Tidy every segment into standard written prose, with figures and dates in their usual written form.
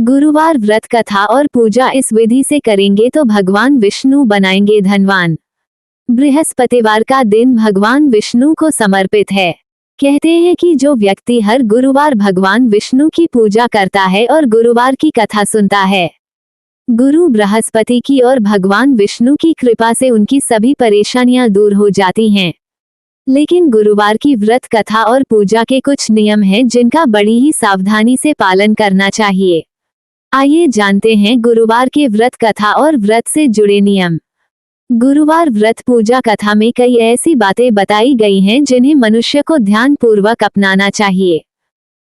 गुरुवार व्रत कथा और पूजा इस विधि से करेंगे तो भगवान विष्णु बनाएंगे धनवान। बृहस्पतिवार का दिन भगवान विष्णु को समर्पित है। कहते हैं कि जो व्यक्ति हर गुरुवार भगवान विष्णु की पूजा करता है और गुरुवार की कथा सुनता है, गुरु बृहस्पति की और भगवान विष्णु की कृपा से उनकी सभी परेशानियां दूर हो जाती हैं। लेकिन गुरुवार की व्रत कथा और पूजा के कुछ नियम हैं जिनका बड़ी ही सावधानी से पालन करना चाहिए। आइए जानते हैं गुरुवार के व्रत कथा और व्रत से जुड़े नियम। गुरुवार व्रत पूजा कथा में कई ऐसी बातें बताई गई हैं जिन्हें मनुष्य को ध्यान पूर्वक अपनाना चाहिए।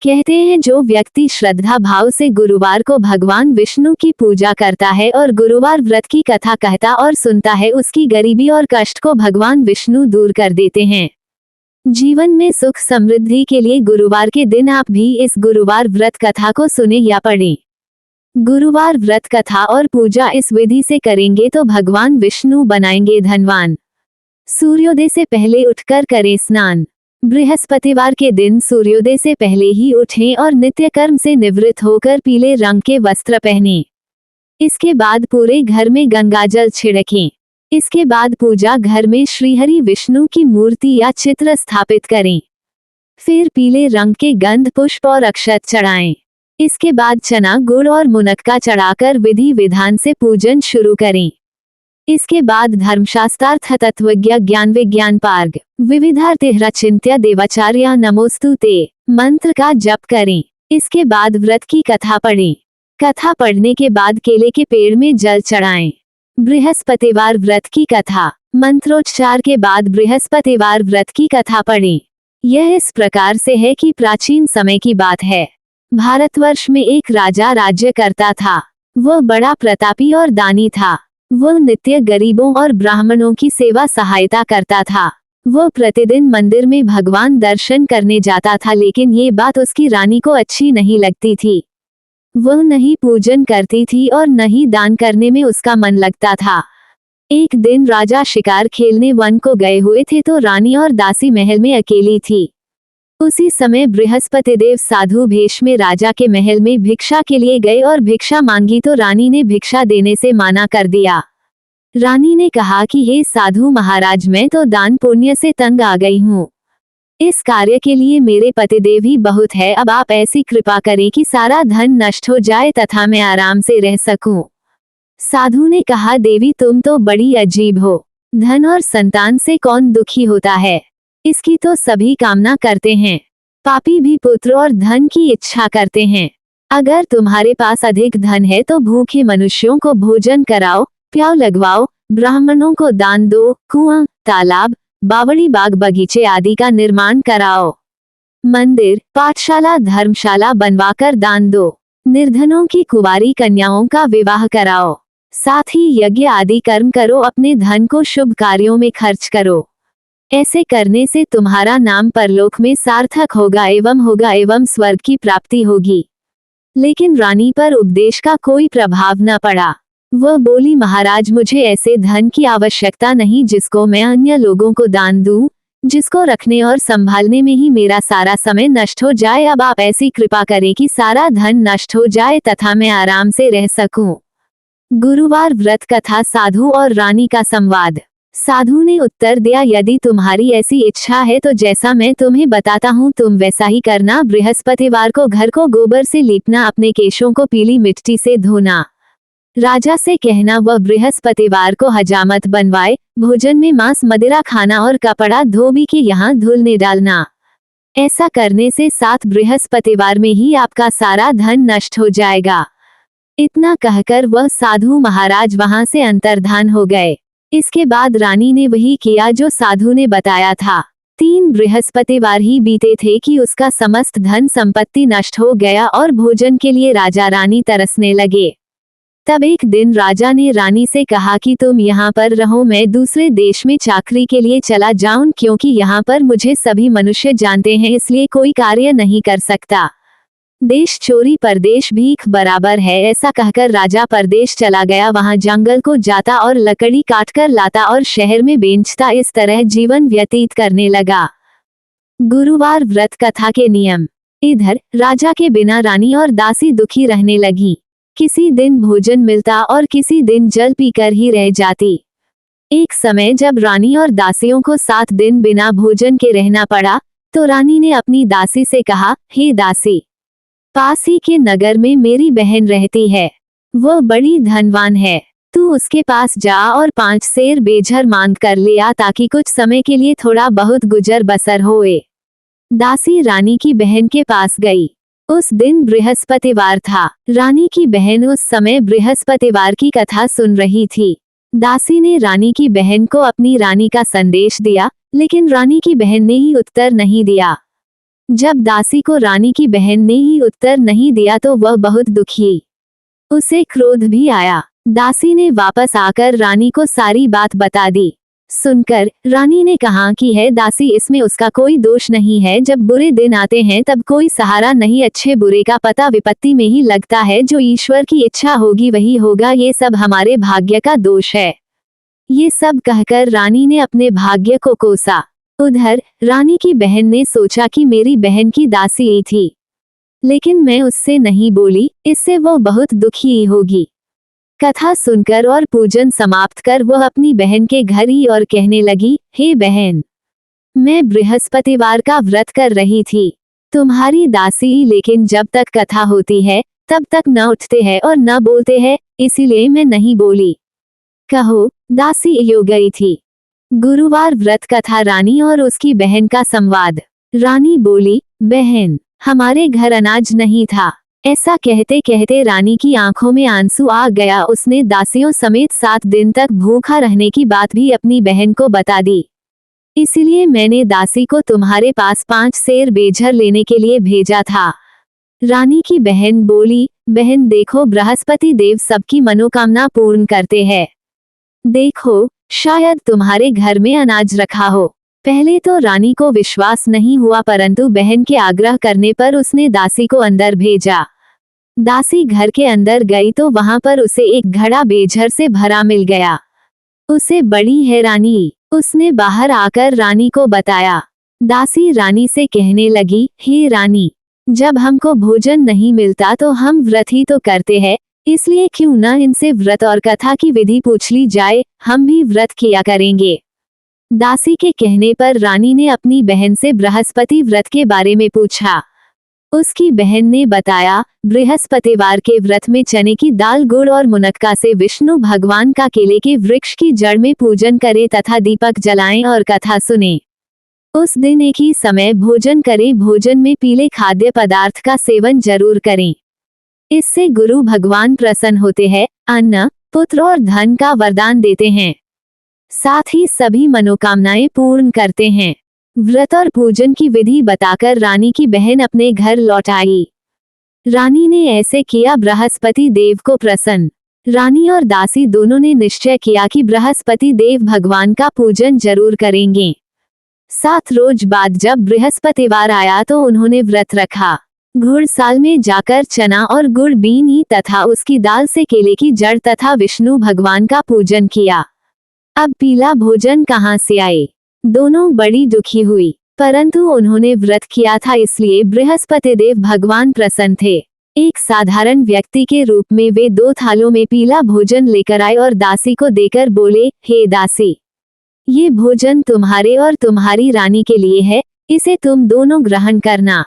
कहते हैं जो व्यक्ति श्रद्धा भाव से गुरुवार को भगवान विष्णु की पूजा करता है और गुरुवार व्रत की कथा कहता और सुनता है, उसकी गरीबी और कष्ट को भगवान विष्णु दूर कर देते हैं। जीवन में सुख समृद्धि के लिए गुरुवार के दिन आप भी इस गुरुवार व्रत कथा को सुने या पढ़ें। गुरुवार व्रत कथा और पूजा इस विधि से करेंगे तो भगवान विष्णु बनाएंगे धनवान। सूर्योदय से पहले उठकर करें स्नान। बृहस्पतिवार के दिन सूर्योदय से पहले ही उठें और नित्य कर्म से निवृत्त होकर पीले रंग के वस्त्र पहनें। इसके बाद पूरे घर में गंगाजल छिड़कें। इसके बाद पूजा घर में श्रीहरि विष्णु की मूर्ति या चित्र स्थापित करें। फिर पीले रंग के गंध पुष्प और अक्षत चढ़ाएं। इसके बाद चना गुड़ और मुनक्का चढ़ाकर विधि विधान से पूजन शुरू करें। इसके बाद धर्मशास्त्रार्थ तत्वज्ञ ज्ञान विज्ञान पार्ग विविधार्थ चिंत्य देवाचार्य नमोस्तु ते मंत्र का जप करें। इसके बाद व्रत की कथा पढ़ें। कथा पढ़ने के बाद केले के पेड़ में जल चढ़ाएं। बृहस्पतिवार व्रत की कथा। मंत्रोच्चार के बाद बृहस्पतिवार व्रत की कथा पढ़ें। यह इस प्रकार से है कि प्राचीन समय की बात है। भारतवर्ष में एक राजा राज्य करता था। वह बड़ा प्रतापी और दानी था। वह नित्य गरीबों और ब्राह्मणों की सेवा सहायता करता था। वह प्रतिदिन मंदिर में भगवान दर्शन करने जाता था, लेकिन ये बात उसकी रानी को अच्छी नहीं लगती थी। वह नहीं पूजन करती थी और न ही दान करने में उसका मन लगता था। एक दिन राजा शिकार खेलने वन को गए हुए थे तो रानी और दासी महल में अकेली थी। उसी समय बृहस्पति देव साधु भेष में राजा के महल में भिक्षा के लिए गए और भिक्षा मांगी तो रानी ने भिक्षा देने से माना कर दिया। रानी ने कहा कि हे साधु महाराज, मैं तो दान पुण्य से तंग आ गई हूँ। इस कार्य के लिए मेरे पतिदेव ही बहुत है। अब आप ऐसी कृपा करें कि सारा धन नष्ट हो जाए तथा मैं आराम से रह सकूं। साधु ने कहा, देवी तुम तो बड़ी अजीब हो। धन और संतान से कौन दुखी होता है? इसकी तो सभी कामना करते हैं। पापी भी पुत्र और धन की इच्छा करते हैं। अगर तुम्हारे पास अधिक धन है तो भूखे मनुष्यों को भोजन कराओ, प्याव लगवाओ, ब्राह्मणों को दान दो, कुआं, तालाब, बावड़ी, बाग बगीचे आदि का निर्माण कराओ। मंदिर, पाठशाला, धर्मशाला बनवाकर दान दो। निर्धनों की कुंवारी कन्याओं का विवाह कराओ। साथ ही यज्ञ आदि कर्म करो। अपने धन को शुभ कार्यों में खर्च करो। ऐसे करने से तुम्हारा नाम परलोक में सार्थक होगा एवं स्वर्ग की प्राप्ति होगी। लेकिन रानी पर उपदेश का कोई प्रभाव न पड़ा। वह बोली, महाराज मुझे ऐसे धन की आवश्यकता नहीं जिसको मैं अन्य लोगों को दान दूं, जिसको रखने और संभालने में ही मेरा सारा समय नष्ट हो जाए। अब आप ऐसी कृपा करें कि सारा धन नष्ट हो जाए तथा मैं आराम से रह सकूं। गुरुवार व्रत कथा साधु और रानी का संवाद। साधु ने उत्तर दिया, यदि तुम्हारी ऐसी इच्छा है तो जैसा मैं तुम्हें बताता हूँ तुम वैसा ही करना। बृहस्पतिवार को घर को गोबर से लीपना, अपने केशों को पीली मिट्टी से धोना। राजा से कहना वह बृहस्पतिवार को हजामत बनवाए। भोजन में मांस मदिरा खाना और कपड़ा धोबी के यहाँ धुलने डालना। ऐसा करने से 7 बृहस्पतिवार में ही आपका सारा धन नष्ट हो जाएगा। इतना कहकर वह साधु महाराज वहां से अंतर्धान हो गए। इसके बाद रानी ने वही किया जो साधु ने बताया था। 3 बृहस्पतिवार ही बीते थे कि उसका समस्त धन संपत्ति नष्ट हो गया और भोजन के लिए राजा रानी तरसने लगे। तब एक दिन राजा ने रानी से कहा कि तुम यहाँ पर रहो, मैं दूसरे देश में चाकरी के लिए चला जाऊं, क्योंकि यहाँ पर मुझे सभी मनुष्य जानते हैं, इसलिए कोई कार्य नहीं कर सकता। देश चोरी परदेश भीख बराबर है। ऐसा कहकर राजा परदेश चला गया। वहां जंगल को जाता और लकड़ी काटकर लाता और शहर में बेचता। इस तरह जीवन व्यतीत करने लगा। गुरुवार व्रत कथा के नियम। इधर राजा के बिना रानी और दासी दुखी रहने लगी। किसी दिन भोजन मिलता और किसी दिन जल पीकर ही रह जाती। एक समय जब रानी और दासियों को 7 दिन बिना भोजन के रहना पड़ा, तो रानी ने अपनी दासी से कहा, हे दासी, पास ही के नगर में मेरी बहन रहती है, वह बड़ी धनवान है, तू उसके पास जा और 5 सेर बेझर मांग कर ले आ ताकि कुछ समय के लिए थोड़ा बहुत गुजर बसर होए। दासी रानी की बहन के पास गई। उस दिन बृहस्पतिवार था। रानी की बहन उस समय बृहस्पतिवार की कथा सुन रही थी। दासी ने रानी की बहन को अपनी रानी का संदेश दिया, लेकिन रानी की बहन ने ही उत्तर नहीं दिया। जब दासी को रानी की बहन ने ही उत्तर नहीं दिया तो वह बहुत दुखी, उसे क्रोध भी आया। दासी ने वापस आकर रानी को सारी बात बता दी। सुनकर रानी ने कहा कि है दासी, इसमें उसका कोई दोष नहीं है। जब बुरे दिन आते हैं तब कोई सहारा नहीं, अच्छे बुरे का पता विपत्ति में ही लगता है। जो ईश्वर की इच्छा होगी वही होगा, ये सब हमारे भाग्य का दोष है। ये सब कहकर रानी ने अपने भाग्य को कोसा। उधर रानी की बहन ने सोचा कि मेरी बहन की दासी ही थी, लेकिन मैं उससे नहीं बोली, इससे वो बहुत दुखी होगी। कथा सुनकर और पूजन समाप्त कर वह अपनी बहन के घर ही और कहने लगी, हे बहन, मैं बृहस्पतिवार का व्रत कर रही थी, तुम्हारी दासी ही, लेकिन जब तक कथा होती है तब तक न उठते हैं और न बोलते हैं, इसीलिए मैं नहीं बोली। कहो, दासी यो गई थी। गुरुवार व्रत कथा रानी और उसकी बहन का संवाद। रानी बोली, बहन, हमारे घर अनाज नहीं था। ऐसा कहते कहते रानी की आंखों में आंसू आ गया। उसने दासियों समेत 7 दिन तक भूखा रहने की बात भी अपनी बहन को बता दी। इसलिए मैंने दासी को तुम्हारे पास 5 सेर बेझर लेने के लिए भेजा था। रानी की बहन बोली, बहन देखो, बृहस्पति देव सबकी मनोकामना पूर्ण करते हैं। देखो, शायद तुम्हारे घर में अनाज रखा हो। पहले तो रानी को विश्वास नहीं हुआ, परंतु बहन के आग्रह करने पर उसने दासी को अंदर भेजा। दासी घर के अंदर गई तो वहां पर उसे एक घड़ा बेझर से भरा मिल गया। उसे बड़ी हैरानी, उसने बाहर आकर रानी को बताया। दासी रानी से कहने लगी, हे रानी, जब हमको भोजन नहीं मिलता तो हम व्रत ही तो करते हैं, इसलिए क्यों न इनसे व्रत और कथा की विधि पूछ ली जाए, हम भी व्रत किया करेंगे। दासी के कहने पर रानी ने अपनी बहन से बृहस्पति व्रत के बारे में पूछा। उसकी बहन ने बताया, बृहस्पतिवार के व्रत में चने की दाल, गुड़ और मुनक्का से विष्णु भगवान का केले के वृक्ष की जड़ में पूजन करें तथा दीपक जलाएं और कथा सुने। उस दिन एक ही समय भोजन करें। भोजन में पीले खाद्य पदार्थ का सेवन जरूर करें, इससे गुरु भगवान प्रसन्न होते हैं, अन्न, पुत्र और धन का वरदान देते हैं, साथ ही सभी मनोकामनाएं पूर्ण करते हैं। व्रत और पूजन की विधि बताकर रानी की बहन अपने घर लौट आई। रानी ने ऐसे किया बृहस्पति देव को प्रसन्न। रानी और दासी दोनों ने निश्चय किया कि बृहस्पति देव भगवान का पूजन जरूर करेंगे। 7 रोज बाद जब बृहस्पतिवार आया तो उन्होंने व्रत रखा। घुड़साल में जाकर चना और गुड़ बीनी तथा उसकी दाल से केले की जड़ तथा विष्णु भगवान का पूजन किया। अब पीला भोजन कहाँ से आए? दोनों बड़ी दुखी हुई, परंतु उन्होंने व्रत किया था, इसलिए बृहस्पति देव भगवान प्रसन्न थे। एक साधारण व्यक्ति के रूप में वे 2 थालों में पीला भोजन लेकर आए और दासी को देकर बोले, हे दासी, ये भोजन तुम्हारे और तुम्हारी रानी के लिए है, इसे तुम दोनों ग्रहण करना।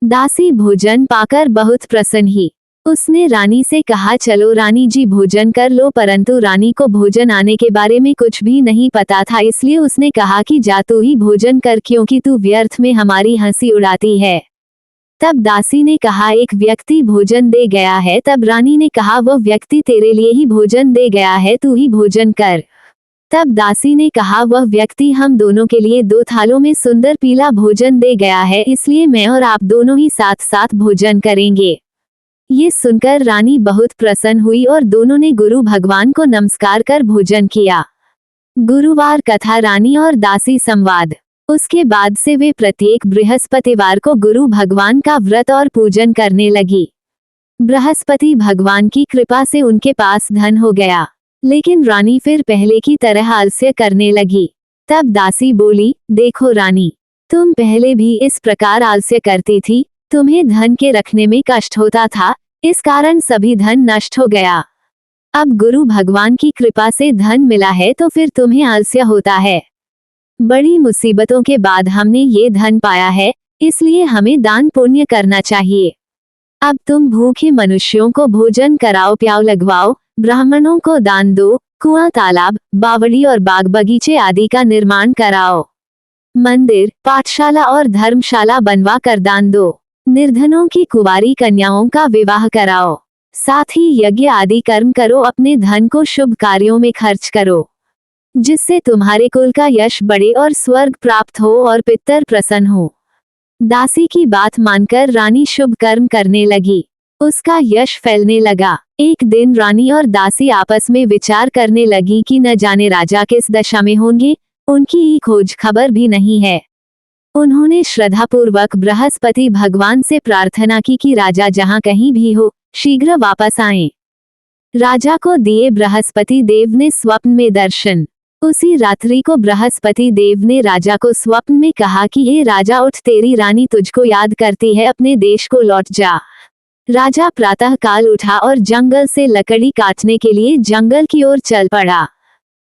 दासी भोजन पाकर बहुत प्रसन्न ही। उसने रानी से कहा, चलो रानी जी भोजन कर लो, परंतु रानी को भोजन आने के बारे में कुछ भी नहीं पता था, इसलिए उसने कहा कि जा तू ही भोजन कर, क्योंकि तू व्यर्थ में हमारी हंसी उड़ाती है। तब दासी ने कहा, एक व्यक्ति भोजन दे गया है। तब रानी ने कहा, वह व्यक्ति तेरे लिए ही भोजन दे गया है, तू ही भोजन कर। तब दासी ने कहा, वह व्यक्ति हम दोनों के लिए 2 थालों में सुंदर पीला भोजन दे गया है, इसलिए मैं और आप दोनों ही साथ साथ भोजन करेंगे। ये सुनकर रानी बहुत प्रसन्न हुई और दोनों ने गुरु भगवान को नमस्कार कर भोजन किया। गुरुवार कथा रानी और दासी संवाद। उसके बाद से वे प्रत्येक बृहस्पतिवार को गुरु भगवान का व्रत और पूजन करने लगी। बृहस्पति भगवान की कृपा से उनके पास धन हो गया, लेकिन रानी फिर पहले की तरह आलस्य करने लगी। तब दासी बोली, देखो रानी, तुम पहले भी इस प्रकार आलस्य करती थी, तुम्हें धन के रखने में कष्ट होता था, इस कारण सभी धन नष्ट हो गया। अब गुरु भगवान की कृपा से धन मिला है तो फिर तुम्हें आलस्य होता है। बड़ी मुसीबतों के बाद हमने ये धन पाया है, इसलिए हमें दान पुण्य करना चाहिए। अब तुम भूखे मनुष्यों को भोजन कराओ, प्याव लगवाओ, ब्राह्मणों को दान दो, कुआं, तालाब, बावड़ी और बाग बगीचे आदि का निर्माण कराओ। मंदिर, पाठशाला और धर्मशाला बनवा कर दान दो। निर्धनों की कुंवारी कन्याओं का विवाह कराओ। साथ ही यज्ञ आदि कर्म करो, अपने धन को शुभ कार्यों में खर्च करो, जिससे तुम्हारे कुल का यश बढ़े और स्वर्ग प्राप्त हो और पितर प्रसन्न हो। दासी की बात मानकर रानी शुभ कर्म करने लगी। उसका यश फैलने लगा। एक दिन रानी और दासी आपस में विचार करने लगी कि न जाने राजा किस दशा में होंगे, उनकी खोज खबर भी नहीं है। उन्होंने श्रद्धापूर्वक बृहस्पति भगवान से प्रार्थना की कि राजा जहां कहीं भी हो, शीघ्र वापस आएं। राजा को दिए बृहस्पति देव ने स्वप्न में दर्शन। उसी रात्रि को बृहस्पति देव ने राजा को स्वप्न में कहा कि हे राजा, उठ, तेरी रानी तुझको याद करती है, अपने देश को लौट जा। राजा प्रातः काल उठा और जंगल से लकड़ी काटने के लिए जंगल की ओर चल पड़ा।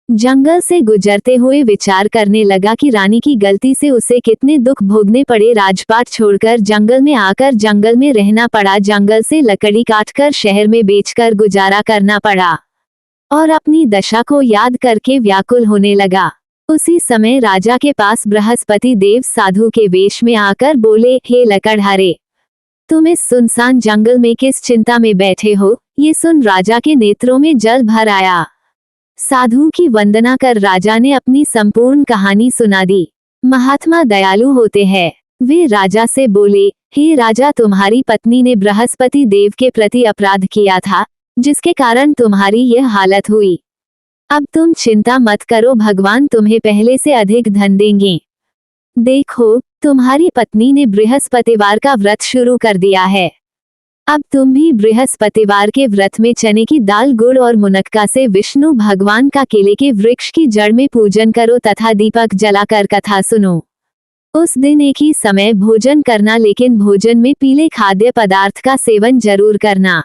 जंगल से गुजरते हुए विचार करने लगा कि रानी की गलती से उसे कितने दुख भोगने पड़े। राजपाट छोड़कर जंगल में आकर जंगल में रहना पड़ा। जंगल से लकड़ी काटकर शहर में बेचकर गुजारा करना पड़ा और अपनी दशा को याद करके व्याकुल होने लगा। उसी समय राजा के पास बृहस्पति देव साधु के वेश में आकर बोले, हे लकड़हारे, तुम इस सुनसान जंगल में किस चिंता में बैठे हो? ये सुन राजा के नेत्रों में जल भर आया। साधु की वंदना कर राजा ने अपनी संपूर्ण कहानी सुना दी। महात्मा दयालु होते हैं। वे राजा से बोले, हे राजा, तुम्हारी पत्नी ने बृहस्पति देव के प्रति अपराध किया था, जिसके कारण तुम्हारी यह हालत हुई। अब तुम चिंता मत करो, भगवान तुम्हें पहले से अधिक धन देंगे। देखो, तुम्हारी पत्नी ने बृहस्पतिवार का व्रत शुरू कर दिया है। अब तुम भी बृहस्पतिवार के व्रत में चने की दाल, गुड़ और मुनक्का से विष्णु भगवान का केले के वृक्ष की जड़ में पूजन करो तथा दीपक जलाकर कथा सुनो। उस दिन एक ही समय भोजन करना, लेकिन भोजन में पीले खाद्य पदार्थ का सेवन जरूर करना।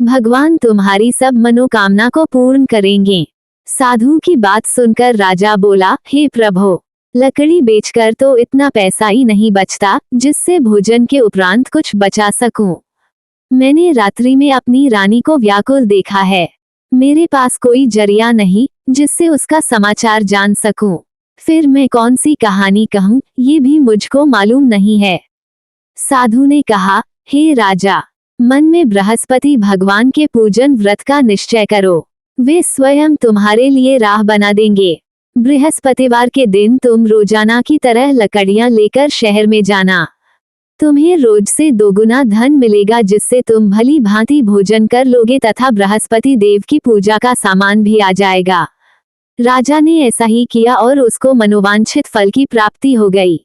भगवान तुम्हारी सब मनोकामना को पूर्ण करेंगे। साधु की बात सुनकर राजा बोला, हे प्रभु, लकड़ी बेचकर तो इतना पैसा ही नहीं बचता जिससे भोजन के उपरांत कुछ बचा सकूं। मैंने रात्रि में अपनी रानी को व्याकुल देखा है। मेरे पास कोई जरिया नहीं जिससे उसका समाचार जान सकूं। फिर मैं कौन सी कहानी कहूं, ये भी मुझको मालूम नहीं है। साधु ने कहा, हे राजा, मन में बृहस्पति भगवान के पूजन व्रत का निश्चय करो। वे स्वयं तुम्हारे लिए राह बना देंगे। बृहस्पतिवार के दिन तुम रोजाना की तरह लकड़ियां लेकर शहर में जाना। तुम्हें रोज से दोगुना धन मिलेगा, जिससे तुम भली भांति भोजन कर लोगे तथा बृहस्पति देव की पूजा का सामान भी आ जाएगा। राजा ने ऐसा ही किया और उसको मनोवांछित फल की प्राप्ति हो गई।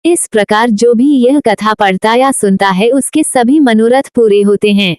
इस प्रकार जो भी यह कथा पढ़ता या सुनता है, उसके सभी मनोरथ पूरे होते हैं।